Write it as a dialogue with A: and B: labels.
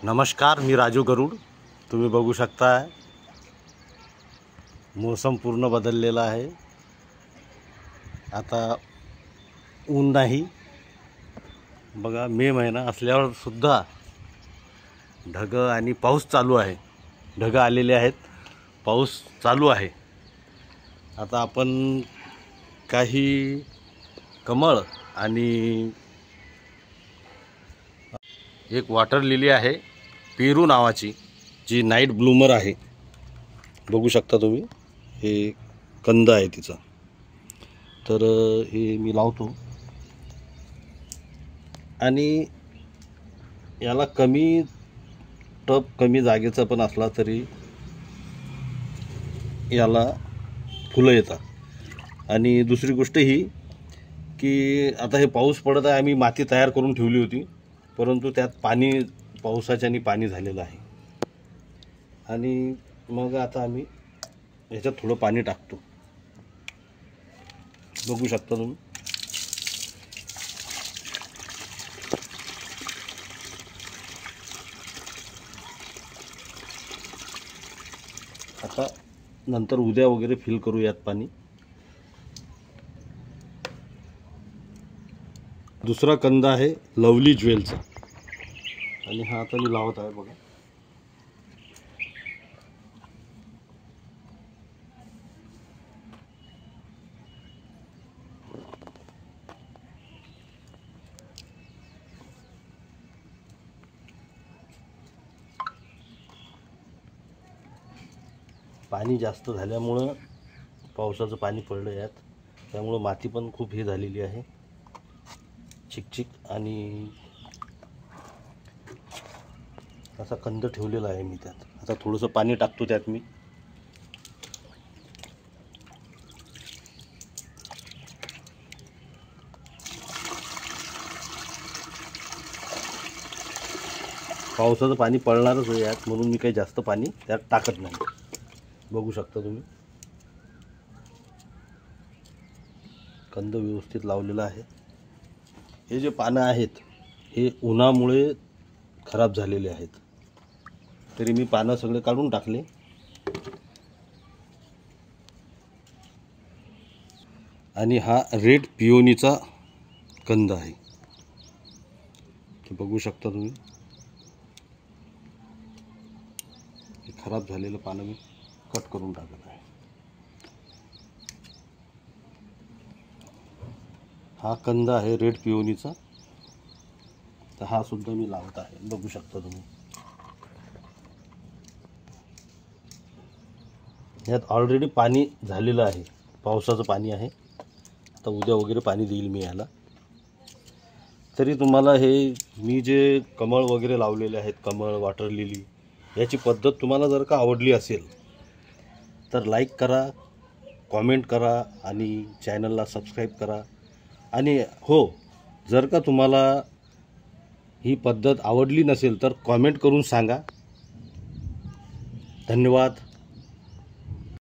A: नमस्कार, मी राजू गरुड। तुम्ही बघू शकता मौसम पूर्ण बदललेला आहे। आता ऊन नाही बघा, मे महिना असल्यावर सुद्धा ढग आणि पाऊस चालू आहे। ढग आलेले आहेत, पाऊस चालू आहे। आता आपण काही कमळ आणि एक वॉटर लिली आहे पेरू नावाची, जी नाईट ब्लूमर आहे। बघू शकता तुम्ही, हे कंद आहे तिचा। तर हे मी लावतो आणि याला कमी टब कमी जागेचा पण असला तरी याला फुलं येतात। आणि दुसरी गोष्ट ही की आता हे पाऊस पडत आहे, आम्ही माती तयार करून ठेवली होती, परंतु त्यात पाणी पावसाच्याने पाणी झालेलं आहे। आणि मग आता आम्ही याच्यात थोडं पाणी टाकतो। बघू शकता तुम्ही, आता नंतर उद्या वगैरे फिल करू यात पाणी। दुसरा कंद आहे लवली ज्वेलचा, आणि हा आता मी लावत आहे बघा। पाणी जास्त झाल्यामुळं पावसाचं पाणी पडलं यात, त्यामुळं माती पण खूप हे झालेली आहे, चिकचिक। आणि असा कंद ठेवलेला आहे मी त्यात। आता थोडंसं पाणी टाकतो त्यात मी। पावसाचं पाणी पडणारच आहे यात, म्हणून मी काही जास्त पाणी त्यात टाकत नाही। बघू शकता तुम्ही, कंद व्यवस्थित लावलेला आहे। हे जे पानं आहेत हे उन्हामुळे खराब झालेले आहेत, तरी मी पानं सगळे काढून टाकले। आणि हा रेड पिओनीचा कंद आहे, बघू शकता तुम्ही। खराब झालेलं पानं मी कट करून टाकत आहे। हा कंद आहे रेड पिओनीचा, तर हा सुद्धा मी लावत आहे। बघू शकता तुम्ही, यात ऑलरेडी पाणी झालेलं आहे, पावसाचं पाणी आहे। आता उद्या वगैरे पाणी देईल मी याला। तरी तुम्हाला हे मी जे कमळ वगैरे लावलेले आहेत, कमळ, वॉटर लिली, याची पद्धत तुम्हाला जर का आवडली असेल तर लाईक करा, कॉमेंट करा आणि चॅनलला सबस्क्राईब करा। आणि हो, जर का तुम्हाला ही पद्धत आवडली नसेल तर कॉमेंट करून सांगा। धन्यवाद।